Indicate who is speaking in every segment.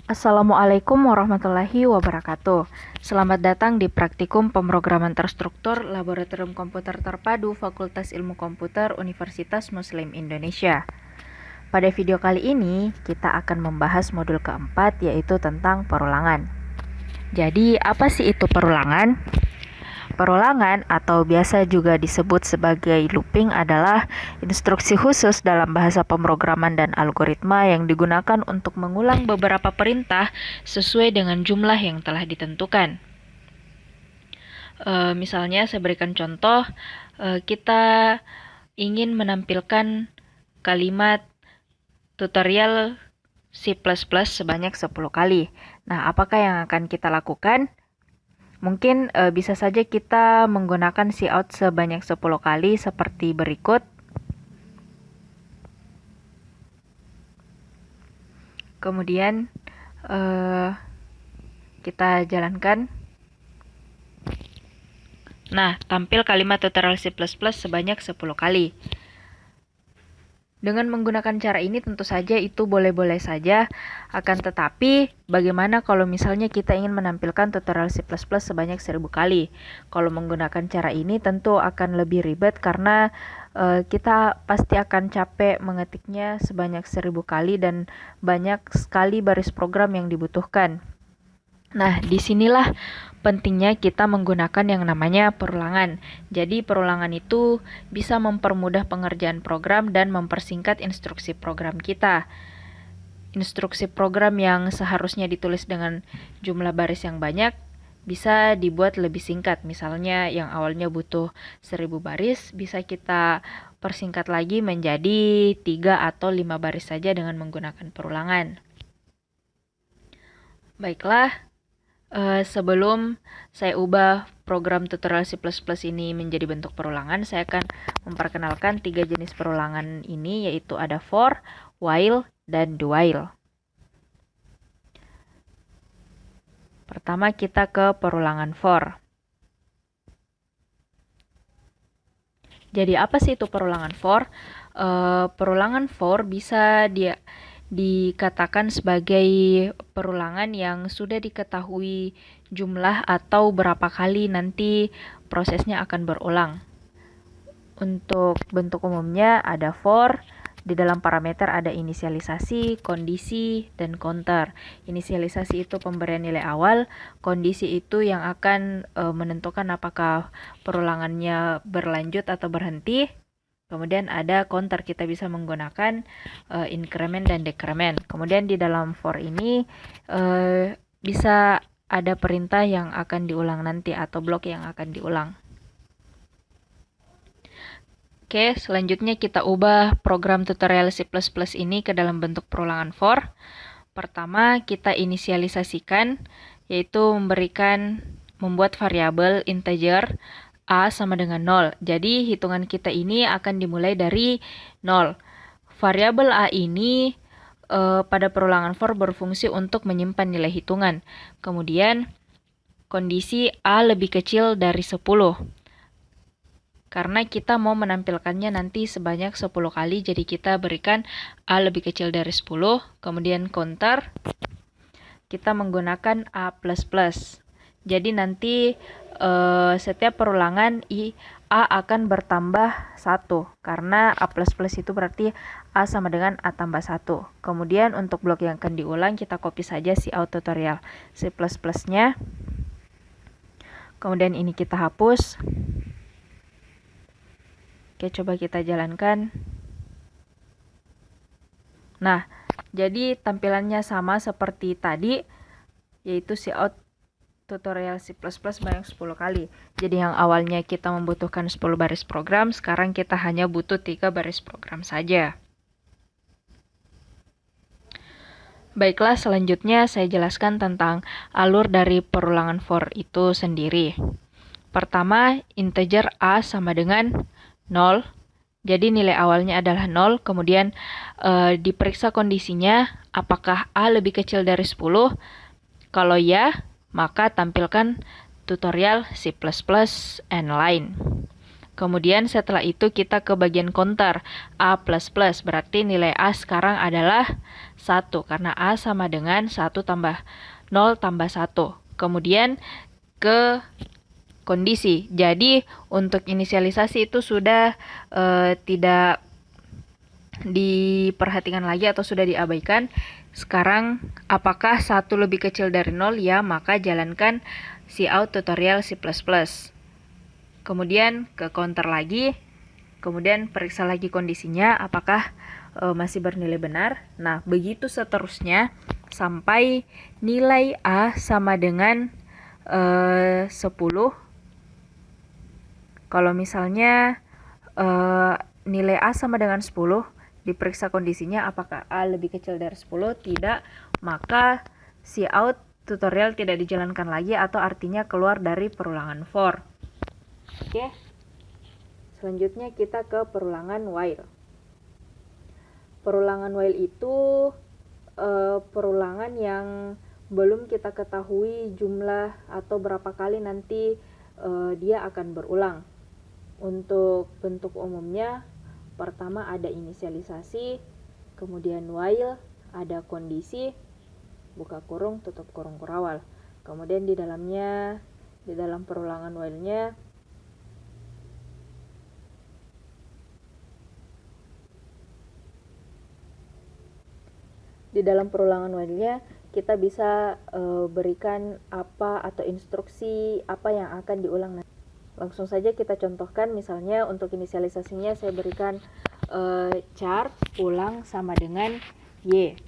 Speaker 1: Assalamualaikum warahmatullahi wabarakatuh. Selamat datang di Praktikum Pemrograman Terstruktur Laboratorium Komputer Terpadu Fakultas Ilmu Komputer Universitas Muslim Indonesia. Pada video kali ini, kita akan membahas modul keempat, yaitu tentang perulangan. Jadi, apa sih itu perulangan? Perulangan atau biasa juga disebut sebagai looping adalah instruksi khusus dalam bahasa pemrograman dan algoritma yang digunakan untuk mengulang beberapa perintah sesuai dengan jumlah yang telah ditentukan. Misalnya saya berikan contoh, kita ingin menampilkan kalimat tutorial C++ sebanyak 10 kali. Nah, apakah yang akan kita lakukan? Mungkin bisa saja kita menggunakan cout sebanyak 10 kali seperti berikut. Kemudian kita jalankan. Nah, tampil kalimat tutorial C++ sebanyak 10 kali. Dengan menggunakan cara ini tentu saja itu boleh-boleh saja, akan tetapi bagaimana kalau misalnya kita ingin menampilkan tutorial C++ sebanyak 1000 kali? Kalau menggunakan cara ini tentu akan lebih ribet karena kita pasti akan capek mengetiknya sebanyak 1000 kali dan banyak sekali baris program yang dibutuhkan. Nah, disinilah pentingnya kita menggunakan yang namanya perulangan. Jadi, perulangan itu bisa mempermudah pengerjaan program dan mempersingkat instruksi program kita. Instruksi program yang seharusnya ditulis dengan jumlah baris yang banyak bisa dibuat lebih singkat. Misalnya yang awalnya butuh 1000 baris, bisa kita persingkat lagi menjadi 3 atau 5 baris saja dengan menggunakan perulangan. Baiklah, sebelum saya ubah program tutorial C++ ini menjadi bentuk perulangan, saya akan memperkenalkan 3 jenis perulangan ini, yaitu ada for, while, dan do while. Pertama kita ke perulangan for. Jadi apa sih itu perulangan for? Perulangan for bisa dikatakan sebagai perulangan yang sudah diketahui jumlah atau berapa kali nanti prosesnya akan berulang. Untuk bentuk umumnya ada for, di dalam parameter ada inisialisasi, kondisi, dan counter. Inisialisasi itu pemberian nilai awal, kondisi itu yang akan menentukan apakah perulangannya berlanjut atau berhenti. Kemudian ada counter, kita bisa menggunakan increment dan decrement. Kemudian di dalam for ini bisa ada perintah yang akan diulang nanti atau blok yang akan diulang. Oke, selanjutnya kita ubah program tutorial C++ ini ke dalam bentuk perulangan for. Pertama, kita inisialisasikan, yaitu membuat variabel integer A sama dengan 0. Jadi, hitungan kita ini akan dimulai dari 0. Variabel A ini pada perulangan for berfungsi untuk menyimpan nilai hitungan. Kemudian, kondisi A lebih kecil dari 10. Karena kita mau menampilkannya nanti sebanyak 10 kali, jadi kita berikan A lebih kecil dari 10. Kemudian counter, kita menggunakan A++. Jadi nanti setiap perulangan A akan bertambah 1, karena A++ itu berarti A sama dengan A tambah 1. Kemudian untuk blok yang akan diulang, kita copy saja cout tutorial C++-nya. Kemudian ini kita hapus. Oke, coba kita jalankan. Nah, jadi tampilannya sama seperti tadi, yaitu cout tutorial C++ banyak 10 kali. Jadi yang awalnya kita membutuhkan 10 baris program, sekarang kita hanya butuh 3 baris program saja. Baiklah, selanjutnya saya jelaskan tentang alur dari perulangan for itu sendiri. Pertama, integer A sama dengan 0. Jadi nilai awalnya adalah 0, kemudian diperiksa kondisinya apakah A lebih kecil dari 10. Kalau ya, maka tampilkan tutorial C++ and line. Kemudian setelah itu kita ke bagian counter A++, berarti nilai A sekarang adalah 1 karena A sama dengan 1 tambah 0 tambah 1. Kemudian ke kondisi. Jadi untuk inisialisasi itu sudah tidak diperhatikan lagi atau sudah diabaikan. Sekarang apakah 1 lebih kecil dari 0? Ya, maka jalankan cout tutorial C++. Kemudian ke counter lagi, kemudian periksa lagi kondisinya apakah masih bernilai benar. Nah, begitu seterusnya sampai nilai A sama dengan 10. Kalau misalnya nilai A sama dengan 10, diperiksa kondisinya apakah A lebih kecil dari 10, tidak, maka cout tutorial tidak dijalankan lagi atau artinya keluar dari perulangan for. Oke. Selanjutnya kita ke perulangan while. Perulangan while itu perulangan yang belum kita ketahui jumlah atau berapa kali nanti dia akan berulang. Untuk bentuk umumnya, pertama ada inisialisasi, kemudian while, ada kondisi, buka kurung, tutup kurung kurawal. Kemudian di dalam perulangan while-nya, kita bisa berikan apa atau instruksi apa yang akan diulang nanti. Langsung saja kita contohkan, misalnya untuk inisialisasinya saya berikan char ulang sama dengan Y.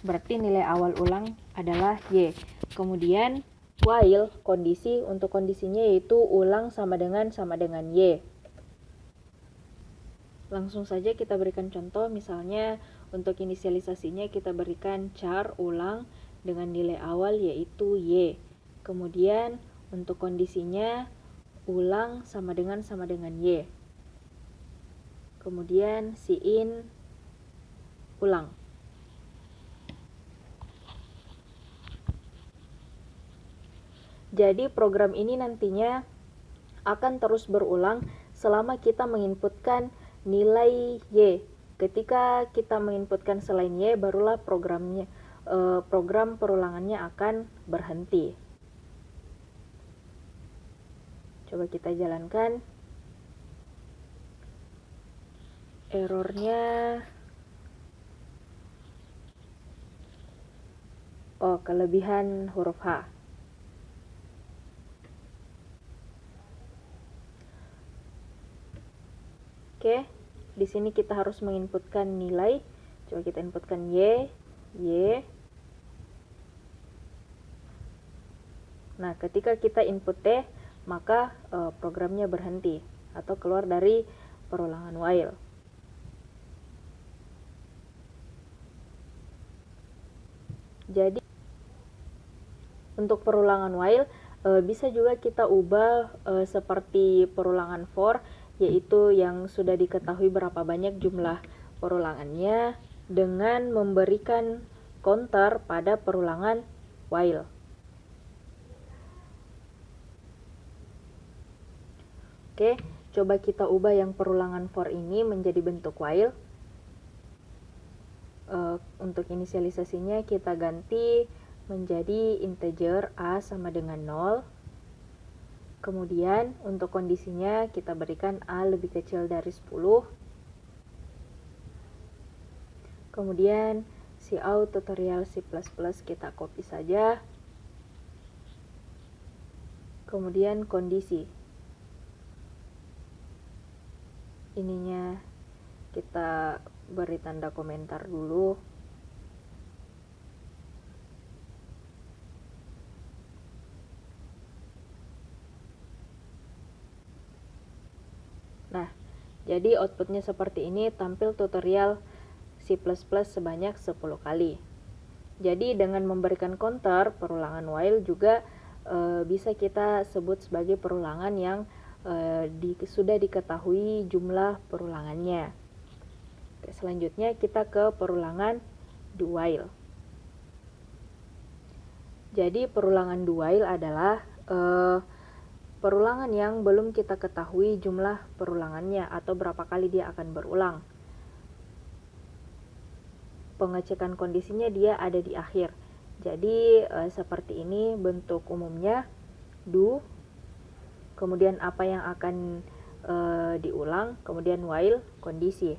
Speaker 1: Berarti nilai awal ulang adalah Y. Kemudian while kondisi, untuk kondisinya yaitu ulang sama dengan Y. Langsung saja kita berikan contoh, misalnya untuk inisialisasinya kita berikan char ulang dengan nilai awal yaitu Y. Kemudian untuk kondisinya ulang sama dengan Y. Kemudian cin ulang. Jadi program ini nantinya akan terus berulang selama kita menginputkan nilai Y. Ketika kita menginputkan selain Y, barulah program perulangannya akan berhenti. Coba kita jalankan. Errornya kelebihan huruf H. Oke, di sini kita harus menginputkan nilai. Coba kita inputkan Y. Nah, ketika kita input T, maka programnya berhenti atau keluar dari perulangan while. Jadi untuk perulangan while bisa juga kita ubah seperti perulangan for, yaitu yang sudah diketahui berapa banyak jumlah perulangannya dengan memberikan counter pada perulangan while. Oke, coba kita ubah yang perulangan for ini menjadi bentuk while. Untuk inisialisasinya kita ganti menjadi integer A sama dengan 0. Kemudian untuk kondisinya kita berikan A lebih kecil dari 10. Kemudian cout tutorial C++ kita copy saja. Kemudian kondisi. Ininya kita beri tanda komentar dulu. Nah, jadi outputnya seperti ini, tampil tutorial C++ sebanyak 10 kali. Jadi dengan memberikan counter perulangan while juga bisa kita sebut sebagai perulangan yang sudah diketahui jumlah perulangannya. Oke, selanjutnya kita ke perulangan do while. Jadi perulangan do while adalah perulangan yang belum kita ketahui jumlah perulangannya atau berapa kali dia akan berulang. Pengecekan kondisinya dia ada di akhir. Jadi seperti ini bentuk umumnya, do, kemudian apa yang akan diulang, kemudian while, kondisi.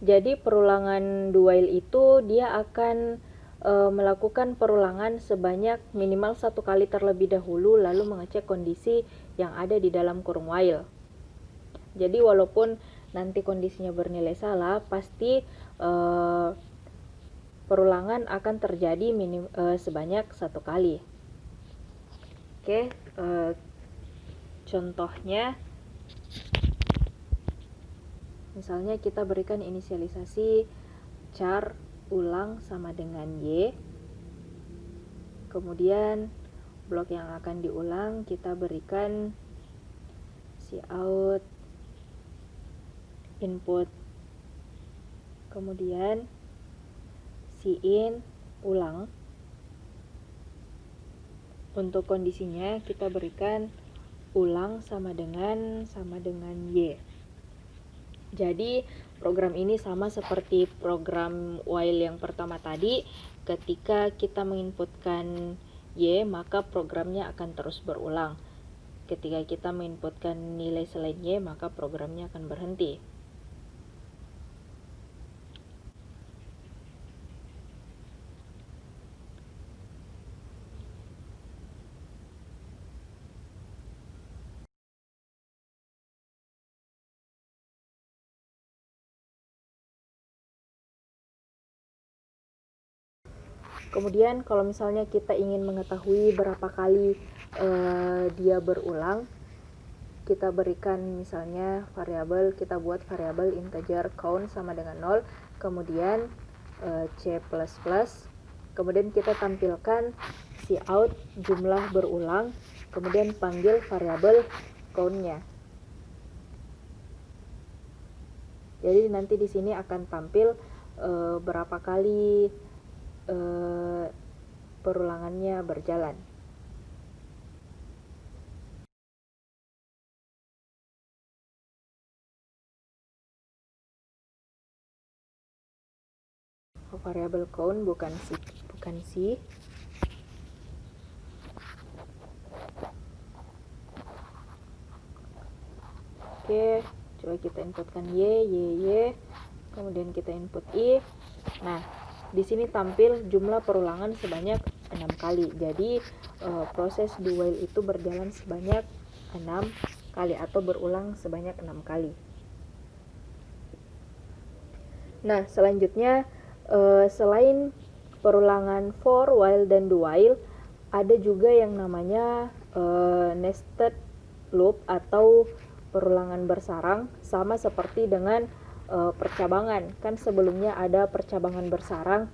Speaker 1: Jadi perulangan do while itu dia akan melakukan perulangan sebanyak minimal 1 kali terlebih dahulu, lalu mengecek kondisi yang ada di dalam kurung while. Jadi walaupun nanti kondisinya bernilai salah, pasti perulangan akan terjadi sebanyak 1 kali. Oke, contohnya, misalnya kita berikan inisialisasi char ulang sama dengan Y, kemudian blok yang akan diulang kita berikan cout input, kemudian in ulang. Untuk kondisinya kita berikan ulang sama dengan Y. Jadi program ini sama seperti program while yang pertama tadi. Ketika kita menginputkan Y, maka programnya akan terus berulang. Ketika kita menginputkan nilai selain Y, maka programnya akan berhenti. Kemudian kalau misalnya kita ingin mengetahui berapa kali dia berulang, kita berikan misalnya variabel, kita buat variabel integer count sama dengan 0, kemudian C++, kemudian kita tampilkan cout jumlah berulang, kemudian panggil variabel count-nya. Jadi nanti di sini akan tampil berapa kali perulangannya berjalan. Variabel count bukan C. Oke, coba kita inputkan Y, kemudian kita input I. Nah, di sini tampil jumlah perulangan sebanyak 6 kali. Jadi proses do while itu berjalan sebanyak 6 kali atau berulang sebanyak 6 kali. Nah, selanjutnya selain perulangan for, while, dan do while, ada juga yang namanya nested loop atau perulangan bersarang, sama seperti dengan percabangan. Kan sebelumnya ada percabangan bersarang.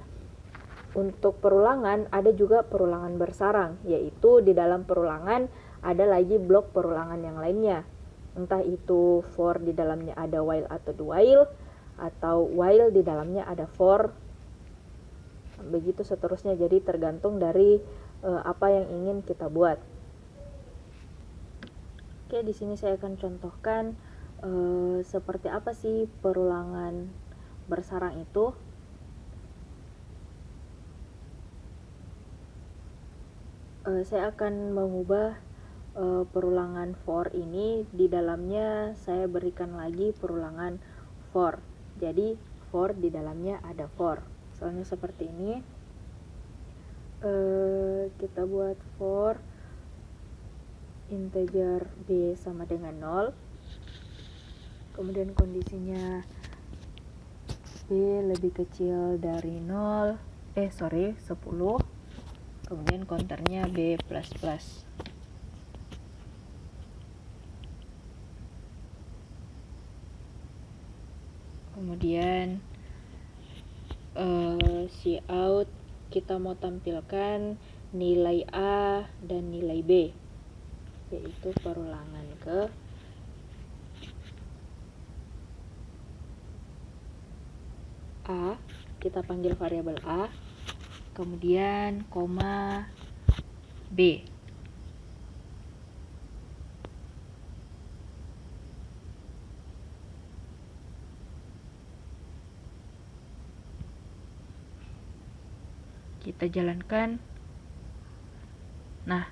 Speaker 1: Untuk perulangan ada juga perulangan bersarang, yaitu di dalam perulangan ada lagi blok perulangan yang lainnya. Entah itu for di dalamnya ada while atau do while, atau while di dalamnya ada for. Begitu seterusnya, jadi tergantung dari apa yang ingin kita buat. Oke, di sini saya akan contohkan seperti apa sih perulangan bersarang itu. Saya akan mengubah perulangan for ini, di dalamnya saya berikan lagi perulangan for. Jadi for di dalamnya ada for. Soalnya seperti ini. Kita buat for integer b sama dengan 0. Kemudian kondisinya b lebih kecil dari 10. Kemudian counternya b++. Kemudian cout kita mau tampilkan nilai A dan nilai B, yaitu perulangan ke A, kita panggil variabel A, kemudian koma B. kita jalankan. Nah,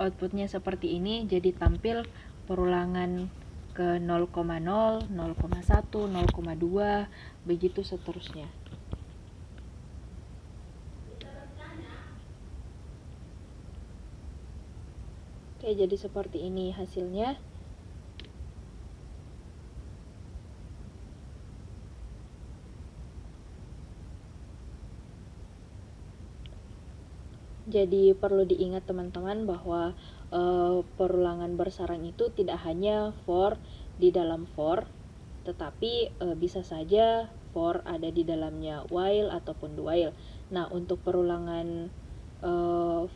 Speaker 1: outputnya seperti ini, jadi tampil perulangan ke 0,0, 0,1, 0,2, begitu seterusnya. Oke, jadi seperti ini hasilnya. Jadi perlu diingat teman-teman bahwa perulangan bersarang itu tidak hanya for di dalam for, tetapi bisa saja for ada di dalamnya while ataupun do while. Nah, untuk perulangan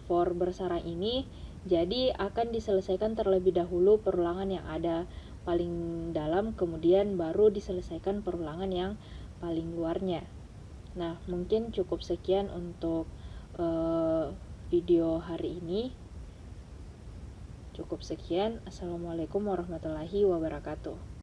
Speaker 1: for bersarang ini, jadi akan diselesaikan terlebih dahulu perulangan yang ada paling dalam, kemudian baru diselesaikan perulangan yang paling luarnya. Nah, mungkin cukup sekian untuk video hari ini. Cukup sekian. Assalamualaikum warahmatullahi wabarakatuh.